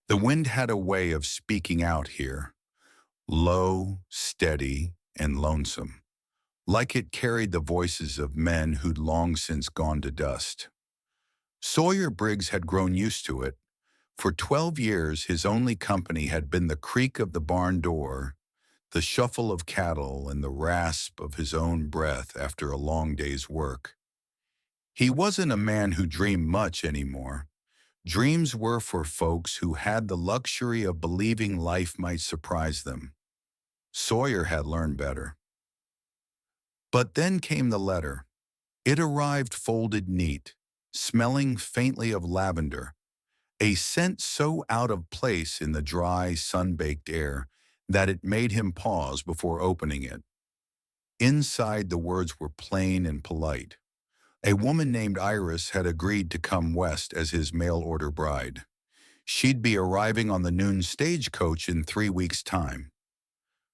The wind had a way of speaking out here, low, steady, and lonesome, like it carried the voices of men who'd long since gone to dust. Sawyer Briggs had grown used to it. For 12 years, his only company had been the creak of the barn door, the shuffle of cattle, and the rasp of his own breath after a long day's work. He wasn't a man who dreamed much anymore. Dreams were for folks who had the luxury of believing life might surprise them. Sawyer had learned better. But then came the letter. It arrived folded neat, smelling faintly of lavender, a scent so out of place in the dry, sun-baked air that it made him pause before opening it. Inside, the words were plain and polite. A woman named Iris had agreed to come west as his mail-order bride. She'd be arriving on the noon stagecoach in 3 weeks' time.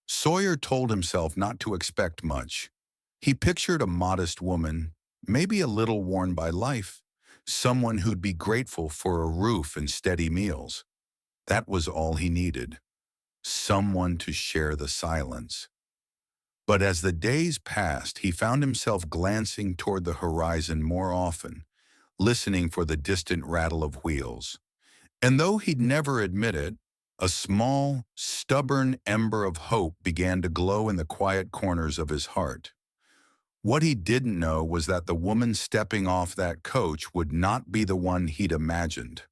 Sawyer told himself not to expect much. He pictured a modest woman, maybe a little worn by life, someone who'd be grateful for a roof and steady meals. That was all he needed. Someone to share the silence. But as the days passed, he found himself glancing toward the horizon more often, listening for the distant rattle of wheels. And though he'd never admit it, a small, stubborn ember of hope began to glow in the quiet corners of his heart. What he didn't know was that the woman stepping off that coach would not be the one he'd imagined,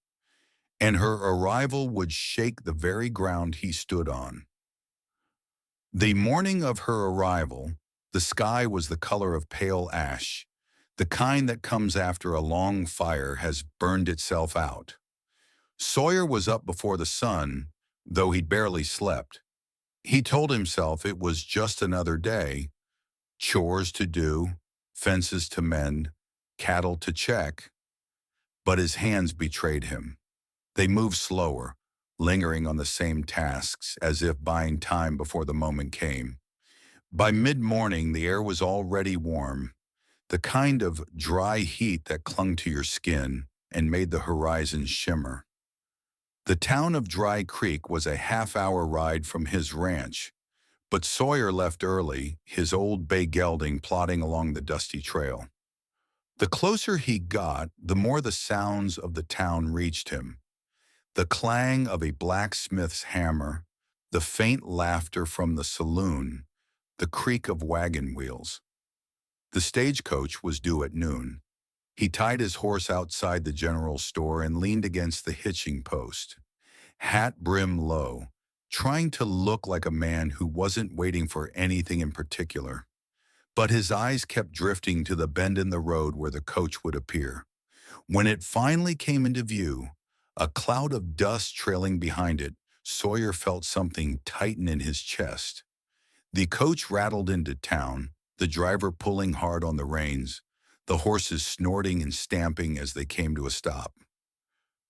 and her arrival would shake the very ground he stood on. The morning of her arrival, the sky was the color of pale ash, the kind that comes after a long fire has burned itself out. Sawyer was up before the sun, though he'd barely slept. He told himself it was just another day, chores to do, fences to mend, cattle to check. But his hands betrayed him. They moved slower, lingering on the same tasks, as if buying time before the moment came. By mid-morning, the air was already warm, the kind of dry heat that clung to your skin and made the horizon shimmer. The town of Dry Creek was a half-hour ride from his ranch, but Sawyer left early, his old bay gelding plodding along the dusty trail. The closer he got, the more the sounds of the town reached him. The clang of a blacksmith's hammer, the faint laughter from the saloon, the creak of wagon wheels. The stagecoach was due at noon. He tied his horse outside the general store and leaned against the hitching post, hat brim low, trying to look like a man who wasn't waiting for anything in particular. But his eyes kept drifting to the bend in the road where the coach would appear. When it finally came into view, a cloud of dust trailing behind it, Sawyer felt something tighten in his chest. The coach rattled into town, the driver pulling hard on the reins, the horses snorting and stamping as they came to a stop.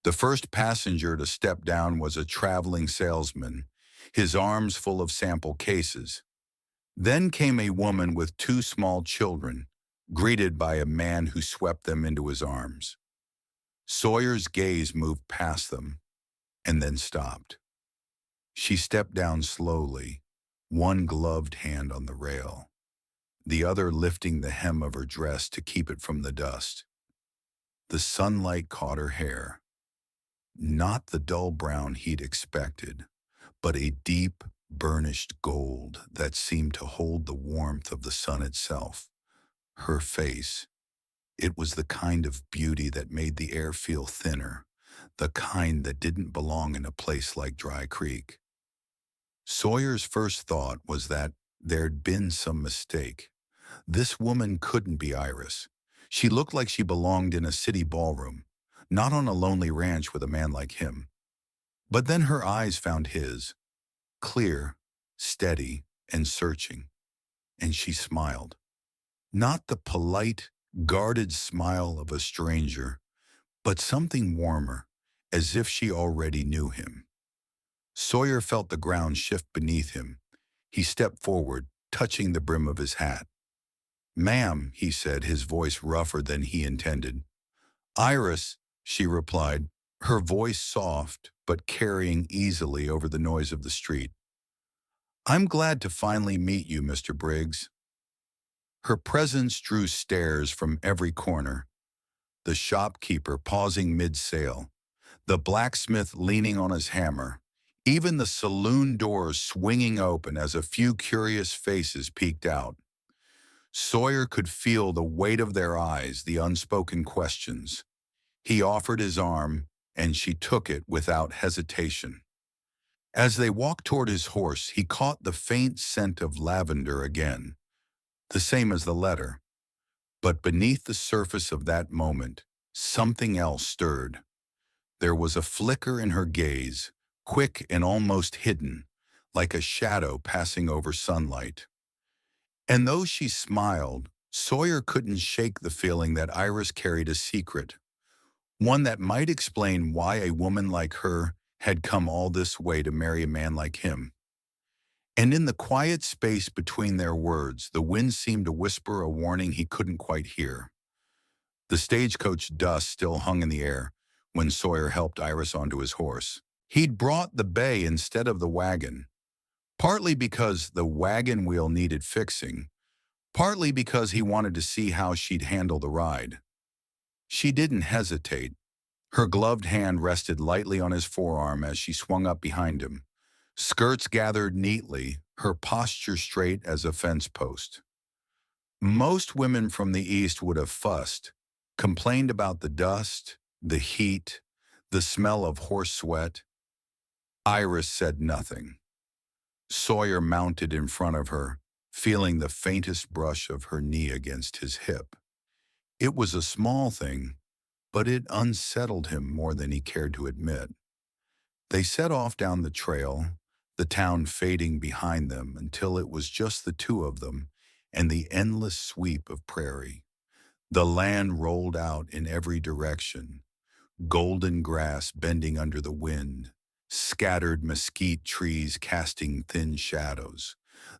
The first passenger to step down was a traveling salesman, his arms full of sample cases. Then came a woman with 2 small children, greeted by a man who swept them into his arms. Sawyer's gaze moved past them, and then stopped. She stepped down slowly, one gloved hand on the rail, the other lifting the hem of her dress to keep it from the dust. The sunlight caught her hair, not the dull brown he'd expected, but a deep, burnished gold that seemed to hold the warmth of the sun itself. Her face, it was the kind of beauty that made the air feel thinner, the kind that didn't belong in a place like Dry Creek. Sawyer's first thought was that there'd been some mistake. This woman couldn't be Iris. She looked like she belonged in a city ballroom, not on a lonely ranch with a man like him. But then her eyes found his, clear, steady, and searching, and she smiled. Not the polite, guarded smile of a stranger, but something warmer, as if she already knew him. Sawyer felt the ground shift beneath him. He stepped forward, touching the brim of his hat. "Ma'am," he said, his voice rougher than he intended. "Iris," she replied, her voice soft but carrying easily over the noise of the street. "I'm glad to finally meet you, Mr. Briggs." Her presence drew stares from every corner, the shopkeeper pausing mid-sale, the blacksmith leaning on his hammer, even the saloon doors swinging open as a few curious faces peeked out. Sawyer could feel the weight of their eyes, the unspoken questions. He offered his arm, and she took it without hesitation. As they walked toward his horse, he caught the faint scent of lavender again, the same as the letter. But beneath the surface of that moment, something else stirred. There was a flicker in her gaze, quick and almost hidden, like a shadow passing over sunlight. And though she smiled, Sawyer couldn't shake the feeling that Iris carried a secret, one that might explain why a woman like her had come all this way to marry a man like him. And in the quiet space between their words, the wind seemed to whisper a warning he couldn't quite hear. The stagecoach dust still hung in the air when Sawyer helped Iris onto his horse. He'd brought the bay instead of the wagon, partly because the wagon wheel needed fixing, partly because he wanted to see how she'd handle the ride. She didn't hesitate. Her gloved hand rested lightly on his forearm as she swung up behind him, skirts gathered neatly, her posture straight as a fence post. Most women from the East would have fussed, complained about the dust, the heat, the smell of horse sweat. Iris said nothing. Sawyer mounted in front of her, feeling the faintest brush of her knee against his hip. It was a small thing, but it unsettled him more than he cared to admit. They set off down the trail, the town fading behind them until it was just the two of them and the endless sweep of prairie. The land rolled out in every direction, golden grass bending under the wind, scattered mesquite trees casting thin shadows,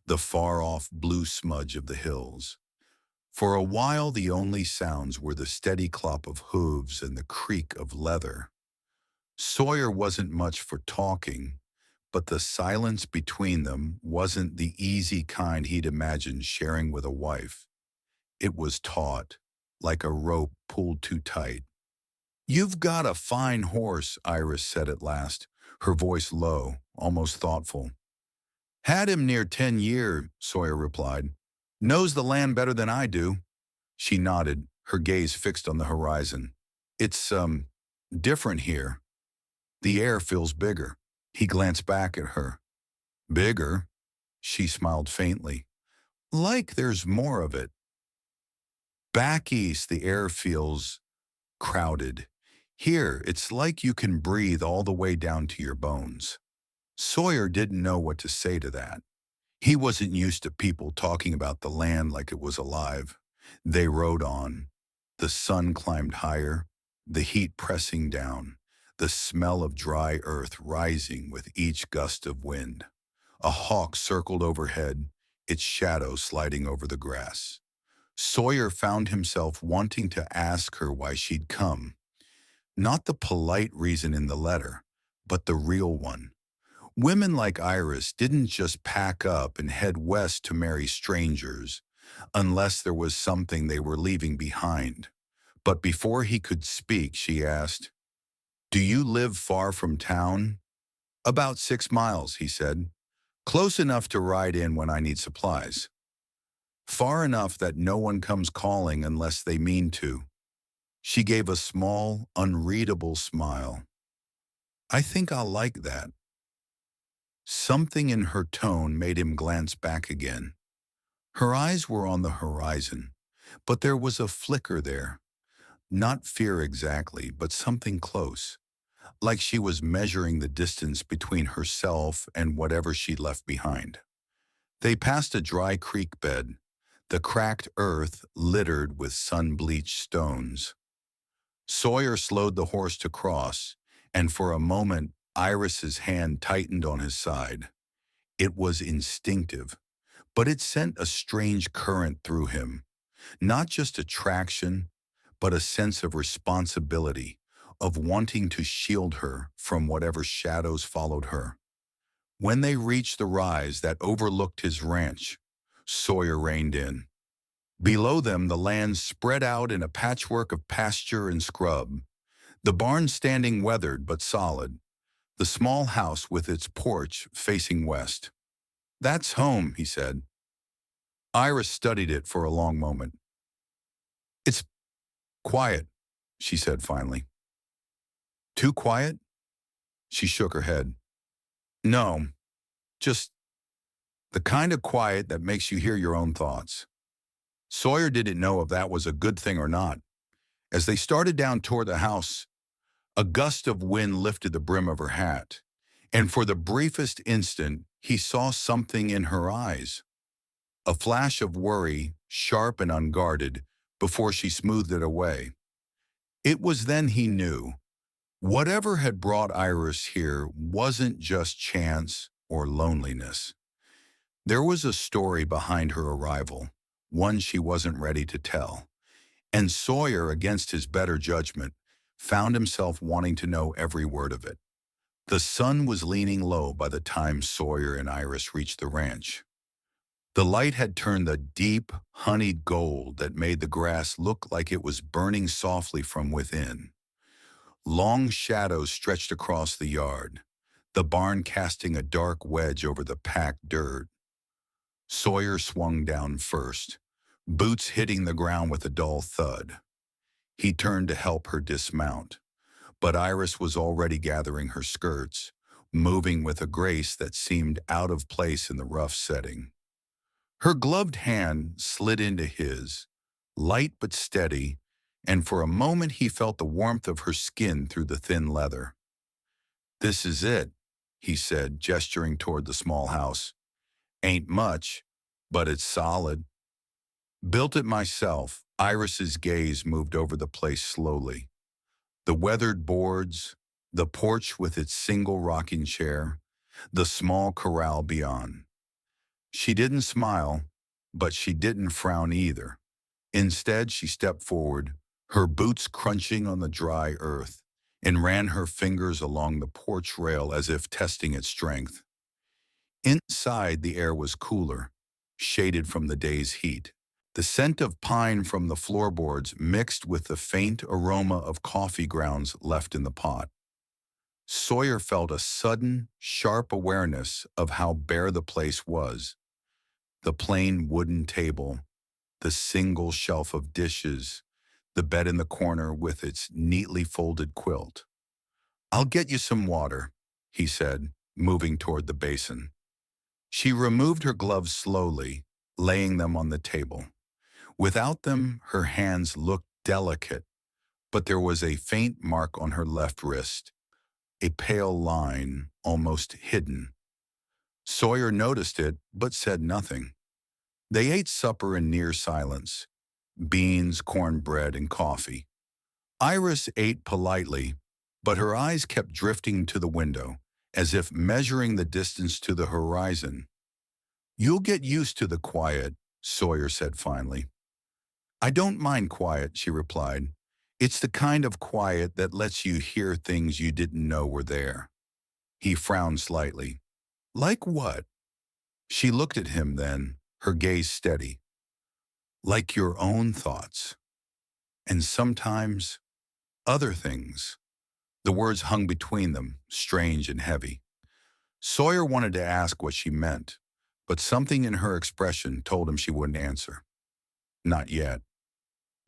the far-off blue smudge of the hills. For a while the only sounds were the steady clop of hooves and the creak of leather. Sawyer wasn't much for talking, but the silence between them wasn't the easy kind he'd imagined sharing with a wife. It was taut, like a rope pulled too tight. "You've got a fine horse," Iris said at last, her voice low, almost thoughtful. "Had him near 10 years," Sawyer replied. "Knows the land better than I do." She nodded, her gaze fixed on the horizon. "It's, different here. The air feels bigger." He glanced back at her. "Bigger?" She smiled faintly. "Like there's more of it. Back east, the air feels crowded. Here, it's like you can breathe all the way down to your bones." Sawyer didn't know what to say to that. He wasn't used to people talking about the land like it was alive. They rode on. The sun climbed higher, the heat pressing down, the smell of dry earth rising with each gust of wind. A hawk circled overhead, its shadow sliding over the grass. Sawyer found himself wanting to ask her why she'd come. Not the polite reason in the letter, but the real one. Women like Iris didn't just pack up and head west to marry strangers, unless there was something they were leaving behind. But before he could speak, she asked, "Do you live far from town?" "About 6 miles," he said. "Close enough to ride in when I need supplies. Far enough that no one comes calling unless they mean to." She gave a small, unreadable smile. "I think I'll like that." Something in her tone made him glance back again. Her eyes were on the horizon, but there was a flicker there. Not fear exactly, but something close, like she was measuring the distance between herself and whatever she'd left behind. They passed a dry creek bed, the cracked earth littered with sun-bleached stones. Sawyer slowed the horse to cross, and for a moment Iris's hand tightened on his side. It was instinctive, but it sent a strange current through him. Not just attraction, but a sense of responsibility, of wanting to shield her from whatever shadows followed her. When they reached the rise that overlooked his ranch, Sawyer reined in. Below them, the land spread out in a patchwork of pasture and scrub, the barn standing weathered but solid, the small house with its porch facing west. "That's home," he said. Iris studied it for a long moment. "It's quiet," she said finally. "Too quiet?" She shook her head. "No, just the kind of quiet that makes you hear your own thoughts." Sawyer didn't know if that was a good thing or not. As they started down toward the house, a gust of wind lifted the brim of her hat, and for the briefest instant, he saw something in her eyes. A flash of worry, sharp and unguarded, before she smoothed it away. It was then he knew. Whatever had brought Iris here wasn't just chance or loneliness. There was a story behind her arrival, one she wasn't ready to tell. And Sawyer, against his better judgment, found himself wanting to know every word of it. The sun was leaning low by the time Sawyer and Iris reached the ranch. The light had turned the deep, honeyed gold that made the grass look like it was burning softly from within. Long shadows stretched across the yard, the barn casting a dark wedge over the packed dirt. Sawyer swung down first, boots hitting the ground with a dull thud. He turned to help her dismount, but Iris was already gathering her skirts, moving with a grace that seemed out of place in the rough setting. Her gloved hand slid into his, light but steady, and for a moment he felt the warmth of her skin through the thin leather. "This is it," he said, gesturing toward the small house. "Ain't much, but it's solid." "Built it myself." Iris's gaze moved over the place slowly. The weathered boards, the porch with its single rocking chair, the small corral beyond. She didn't smile, but she didn't frown either. Instead, she stepped forward, her boots crunching on the dry earth, and ran her fingers along the porch rail as if testing its strength. Inside, the air was cooler, shaded from the day's heat. The scent of pine from the floorboards mixed with the faint aroma of coffee grounds left in the pot. Sawyer felt a sudden, sharp awareness of how bare the place was. The plain wooden table, the single shelf of dishes, the bed in the corner with its neatly folded quilt. "I'll get you some water," he said, moving toward the basin. She removed her gloves slowly, laying them on the table. Without them, her hands looked delicate, but there was a faint mark on her left wrist, a pale line, almost hidden. Sawyer noticed it, but said nothing. They ate supper in near silence, beans, cornbread, and coffee. Iris ate politely, but her eyes kept drifting to the window, as if measuring the distance to the horizon. "You'll get used to the quiet," Sawyer said finally. "I don't mind quiet," she replied. "It's the kind of quiet that lets you hear things you didn't know were there." He frowned slightly. "Like what?" She looked at him then, her gaze steady. "Like your own thoughts. And sometimes other things." The words hung between them, strange and heavy. Sawyer wanted to ask what she meant, but something in her expression told him she wouldn't answer. Not yet.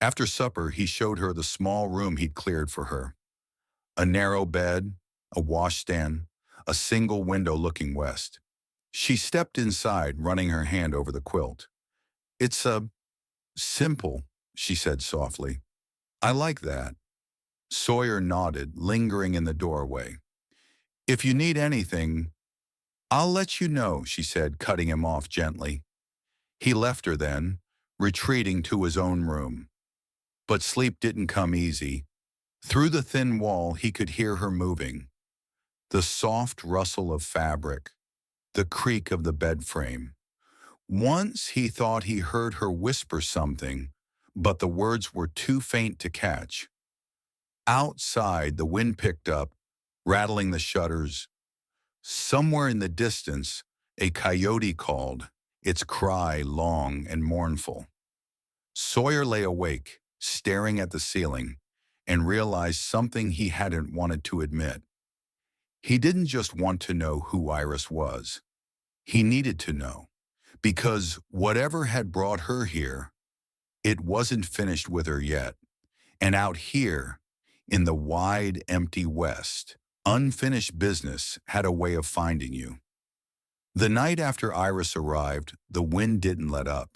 After supper, he showed her the small room he'd cleared for her. A narrow bed, a washstand, a single window looking west. She stepped inside, running her hand over the quilt. "It's simple," she said softly. "I like that." Sawyer nodded, lingering in the doorway. "If you need anything, I'll let you know," she said, cutting him off gently. He left her then, retreating to his own room. But sleep didn't come easy. Through the thin wall, he could hear her moving. The soft rustle of fabric, the creak of the bed frame. Once he thought he heard her whisper something, but the words were too faint to catch. Outside, the wind picked up, rattling the shutters. Somewhere in the distance, a coyote called, its cry long and mournful. Sawyer lay awake, staring at the ceiling, and realized something he hadn't wanted to admit. He didn't just want to know who Iris was. He needed to know, because whatever had brought her here, it wasn't finished with her yet. And out here, in the wide, empty West, unfinished business had a way of finding you. The night after Iris arrived, the wind didn't let up.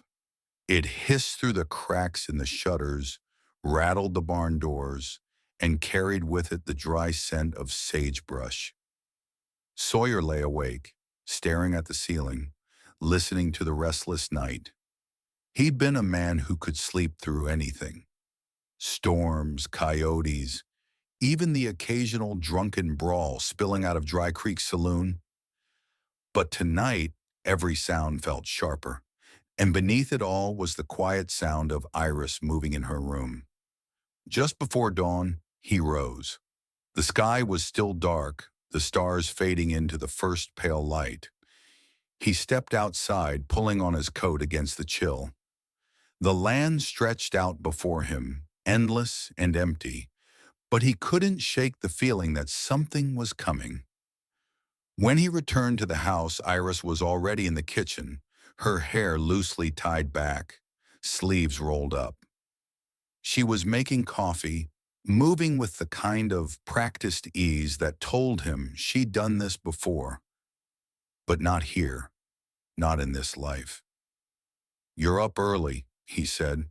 It hissed through the cracks in the shutters, rattled the barn doors, and carried with it the dry scent of sagebrush. Sawyer lay awake, staring at the ceiling, listening to the restless night. He'd been a man who could sleep through anything. Storms, coyotes, even the occasional drunken brawl spilling out of Dry Creek Saloon. But tonight, every sound felt sharper, and beneath it all was the quiet sound of Iris moving in her room. Just before dawn, he rose. The sky was still dark, the stars fading into the first pale light. He stepped outside, pulling on his coat against the chill. The land stretched out before him, endless and empty, but he couldn't shake the feeling that something was coming. When he returned to the house, Iris was already in the kitchen, her hair loosely tied back, sleeves rolled up. She was making coffee, moving with the kind of practiced ease that told him she'd done this before. But not here, not in this life. "You're up early," he said.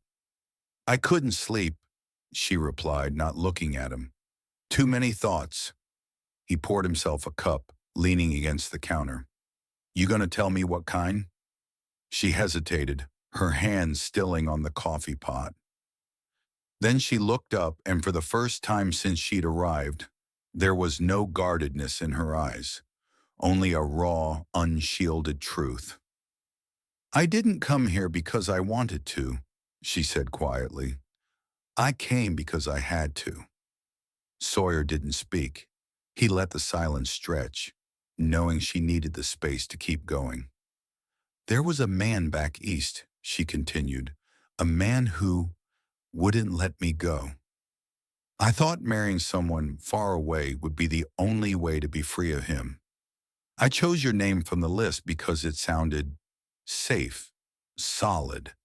"I couldn't sleep," she replied, not looking at him. "Too many thoughts." He poured himself a cup, leaning against the counter. "You gonna tell me what kind?" She hesitated, her hand stilling on the coffee pot. Then she looked up, and for the first time since she'd arrived, there was no guardedness in her eyes, only a raw, unshielded truth. "I didn't come here because I wanted to," she said quietly. "I came because I had to." Sawyer didn't speak. He let the silence stretch, knowing she needed the space to keep going. "There was a man back east," she continued, "a man who wouldn't let me go. I thought marrying someone far away would be the only way to be free of him. I chose your name from the list because it sounded safe, solid,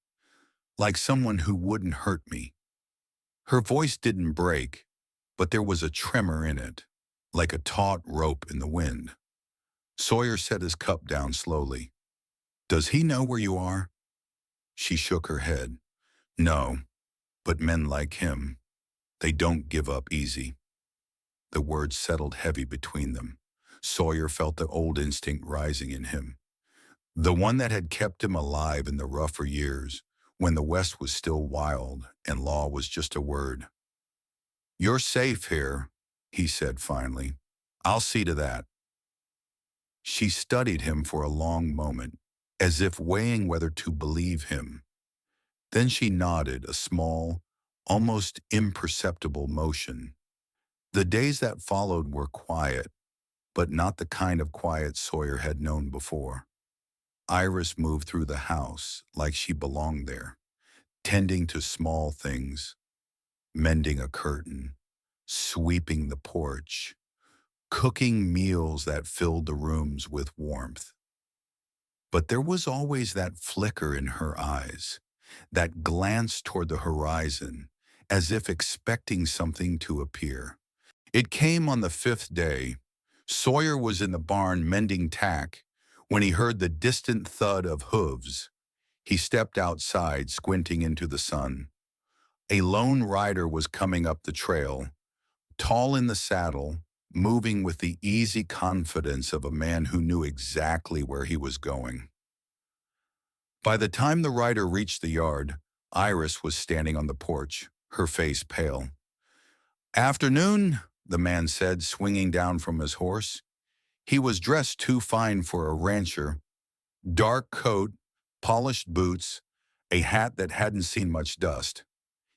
like someone who wouldn't hurt me." Her voice didn't break, but there was a tremor in it, like a taut rope in the wind. Sawyer set his cup down slowly. "Does he know where you are?" She shook her head. "No, but men like him, they don't give up easy." The words settled heavy between them. Sawyer felt the old instinct rising in him, the one that had kept him alive in the rougher years, when the West was still wild and law was just a word. "You're safe here," he said finally. "I'll see to that." She studied him for a long moment, as if weighing whether to believe him. Then she nodded, a small, almost imperceptible motion. The days that followed were quiet, but not the kind of quiet Sawyer had known before. Iris moved through the house like she belonged there, tending to small things, mending a curtain, sweeping the porch, cooking meals that filled the rooms with warmth. But there was always that flicker in her eyes, that glance toward the horizon, as if expecting something to appear. It came on the fifth day. Sawyer was in the barn mending tack when he heard the distant thud of hooves. He stepped outside, squinting into the sun. A lone rider was coming up the trail, tall in the saddle, moving with the easy confidence of a man who knew exactly where he was going. By the time the rider reached the yard, Iris was standing on the porch, her face pale. "Afternoon," the man said, swinging down from his horse. He was dressed too fine for a rancher. Dark coat, polished boots, a hat that hadn't seen much dust.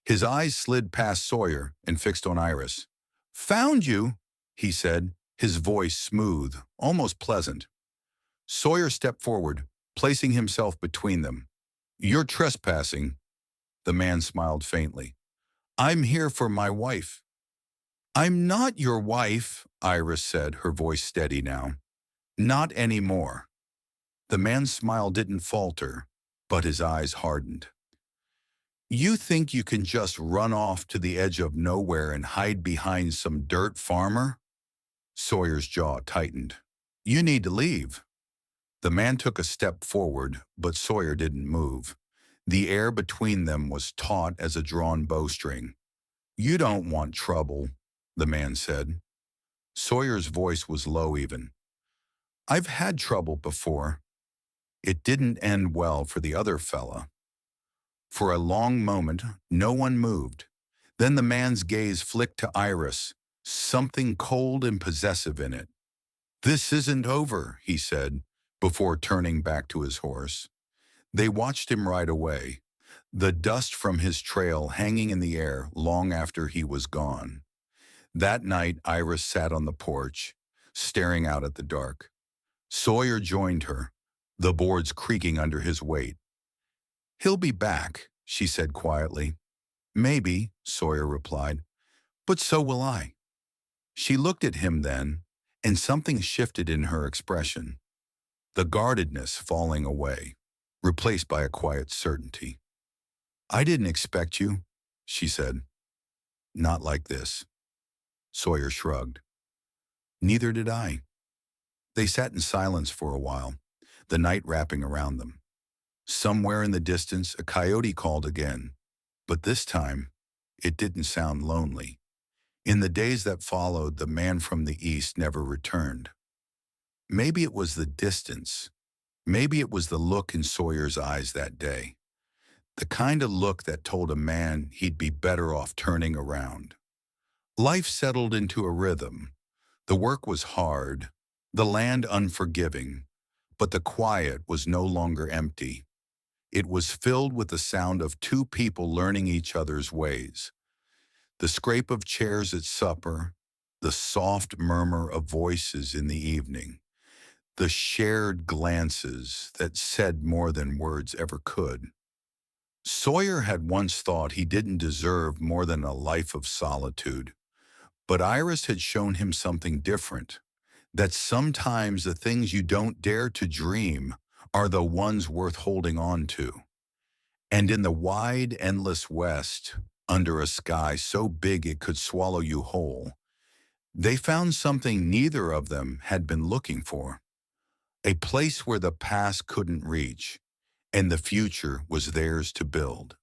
His eyes slid past Sawyer and fixed on Iris. "Found you," he said, his voice smooth, almost pleasant. Sawyer stepped forward, placing himself between them. "You're trespassing." The man smiled faintly. "I'm here for my wife." "I'm not your wife," Iris said, her voice steady now. "Not anymore." The man's smile didn't falter, but his eyes hardened. "You think you can just run off to the edge of nowhere and hide behind some dirt farmer?" Sawyer's jaw tightened. "You need to leave." The man took a step forward, but Sawyer didn't move. The air between them was taut as a drawn bowstring. "You don't want trouble," the man said. Sawyer's voice was low even. "I've had trouble before. It didn't end well for the other fella." For a long moment, no one moved. Then the man's gaze flicked to Iris, something cold and possessive in it. "This isn't over," he said, before turning back to his horse. They watched him ride away, the dust from his trail hanging in the air long after he was gone. That night, Iris sat on the porch, staring out at the dark. Sawyer joined her, the boards creaking under his weight. "He'll be back," she said quietly. "Maybe," Sawyer replied, "but so will I." She looked at him then, and something shifted in her expression, the guardedness falling away, replaced by a quiet certainty. "I didn't expect you," she said. "Not like this." Sawyer shrugged. "Neither did I." They sat in silence for a while, the night wrapping around them. Somewhere in the distance, a coyote called again, but this time, it didn't sound lonely. In the days that followed, the man from the east never returned. Maybe it was the distance. Maybe it was the look in Sawyer's eyes that day. The kind of look that told a man he'd be better off turning around. Life settled into a rhythm. The work was hard, the land unforgiving, but the quiet was no longer empty. It was filled with the sound of two people learning each other's ways. The scrape of chairs at supper, the soft murmur of voices in the evening, the shared glances that said more than words ever could. Sawyer had once thought he didn't deserve more than a life of solitude, but Iris had shown him something different, that sometimes the things you don't dare to dream are the ones worth holding on to. And in the wide, endless West, under a sky so big it could swallow you whole, they found something neither of them had been looking for. A place where the past couldn't reach, and the future was theirs to build.